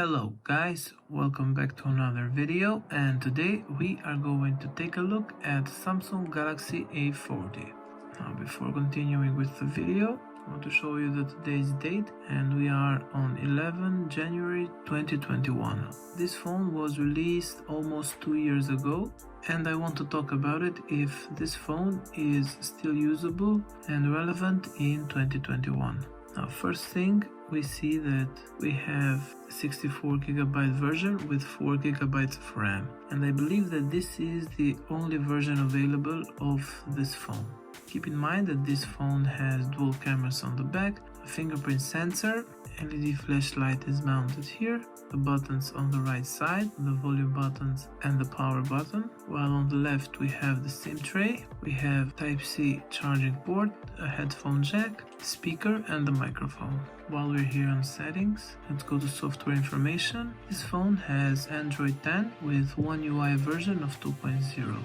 Hello guys, welcome back to another video, and today we are going to take a look at Samsung Galaxy A40. Now before continuing with the video, I want to show you the today's date, and we are on 11 January 2021. This phone was released almost 2 years ago, and I want to talk about it if this phone is still usable and relevant in 2021. Now first thing, we see that we have a 64GB version with 4GB of RAM, and I believe that this is the only version available of this phone. Keep in mind that this phone has dual cameras on the back, a fingerprint sensor, LED flashlight is mounted here, the buttons on the right side, the volume buttons and the power button, while on the left we have the SIM tray, we have Type-C charging port, a headphone jack, speaker and the microphone. While we're here on settings, let's go to software information. This phone has Android 10 with One UI version of 2.0.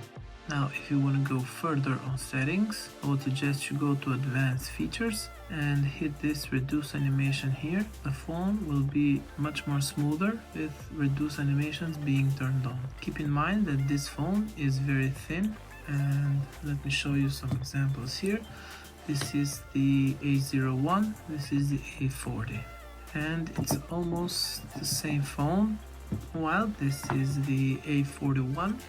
Now if you want to go further on settings, I would suggest you go to advanced features and hit this reduce animation here. The phone will be much more smoother with reduce animations being turned on. Keep in mind that this phone is very thin, and let me show you some examples here. This is the A01, this is the A40, and it's almost the same phone, while this is the A41.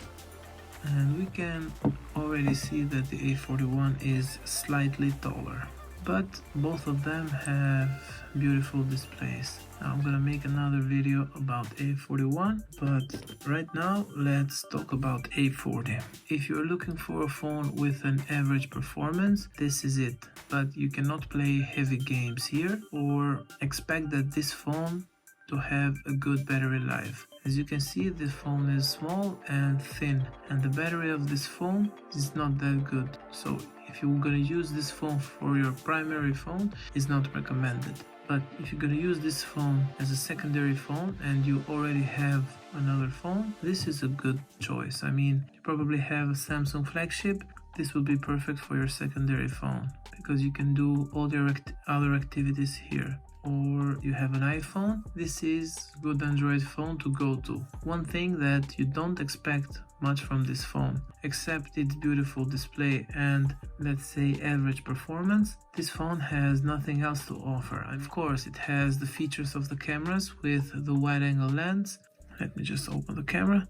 And we can already see that the A41 is slightly taller, but both of them have beautiful displays. Now I'm gonna make another video about A41, but right now let's talk about A40. If you're looking for a phone with an average performance, this is it, but you cannot play heavy games here or expect that this phone to have a good battery life. As you can see, this phone is small and thin, and the battery of this phone is not that good. So if you're gonna use this phone for your primary phone, it's not recommended. But if you're gonna use this phone as a secondary phone and you already have another phone, this is a good choice. I mean, you probably have a Samsung flagship. This will be perfect for your secondary phone because you can do all your other activities here. Or you have an iPhone, this is a good Android phone to go to. One thing that you don't expect much from this phone, except its beautiful display and, let's say, average performance, this phone has nothing else to offer. Of course, it has the features of the cameras with the wide-angle lens. Let me just open the camera.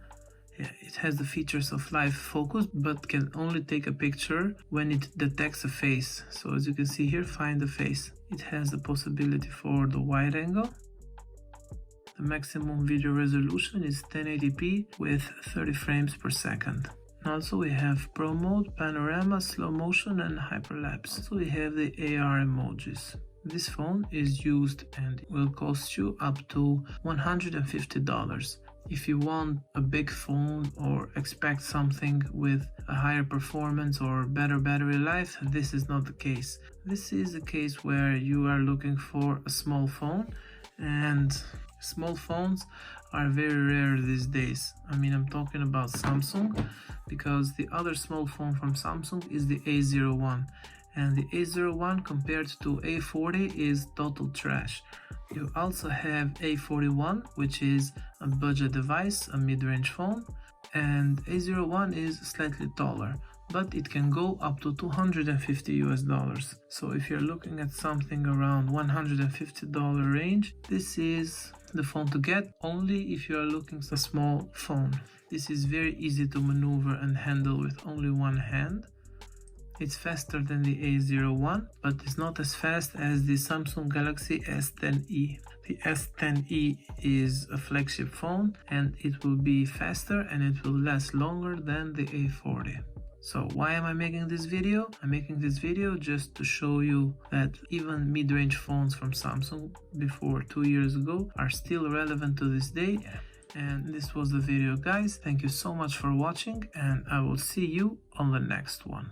Yeah, it has the features of live focus, but can only take a picture when it detects a face. So as you can see here, find the face. It has the possibility for the wide angle. The maximum video resolution is 1080p with 30 frames per second. Also we have Pro Mode, Panorama, Slow Motion and Hyperlapse. So we have the AR emojis. This phone is used and will cost you up to $150. If you want a big phone or expect something with a higher performance or better battery life, this is not the case. This is a case where you are looking for a small phone, and small phones are very rare these days. I mean, I'm talking about Samsung, because the other small phone from Samsung is the A01, and the A01 compared to A40 is total trash. You also have A41, which is a budget device, a mid-range phone, and A01 is slightly taller, but it can go up to $250 US. So if you're looking at something around $150 range, this is the phone to get, only if you are looking for a small phone. This is very easy to maneuver and handle with only one hand. It's faster than the A01, but it's not as fast as the Samsung Galaxy S10e. The S10e is a flagship phone, and it will be faster and it will last longer than the A40. So why am I making this video? I'm making this video just to show you that even mid-range phones from Samsung before 2 years ago are still relevant to this day. And this was the video, guys. Thank you so much for watching, and I will see you on the next one.